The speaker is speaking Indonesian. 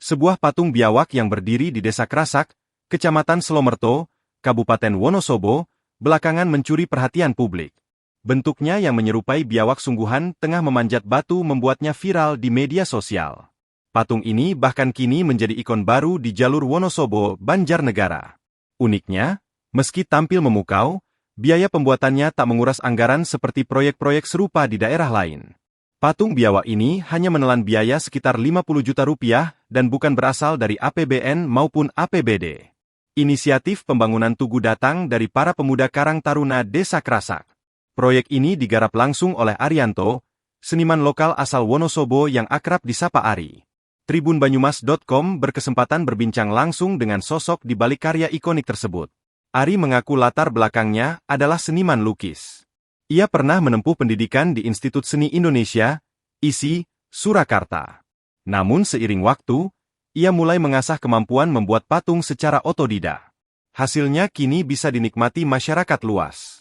Sebuah patung biawak yang berdiri di Desa Krasak, Kecamatan Slomerto, Kabupaten Wonosobo, belakangan mencuri perhatian publik. Bentuknya yang menyerupai biawak sungguhan tengah memanjat batu membuatnya viral di media sosial. Patung ini bahkan kini menjadi ikon baru di jalur Wonosobo, Banjarnegara. Uniknya, meski tampil memukau, biaya pembuatannya tak menguras anggaran seperti proyek-proyek serupa di daerah lain. Patung biawak ini hanya menelan biaya sekitar 50 juta rupiah dan bukan berasal dari APBN maupun APBD. Inisiatif pembangunan tugu datang dari para pemuda Karang Taruna Desa Krasak. Proyek ini digarap langsung oleh Arianto, seniman lokal asal Wonosobo yang akrab disapa Ari. Tribunbanyumas.com berkesempatan berbincang langsung dengan sosok di balik karya ikonik tersebut. Ari mengaku latar belakangnya adalah seniman lukis. Ia pernah menempuh pendidikan di Institut Seni Indonesia, ISI, Surakarta. Namun seiring waktu, ia mulai mengasah kemampuan membuat patung secara otodidak. Hasilnya kini bisa dinikmati masyarakat luas.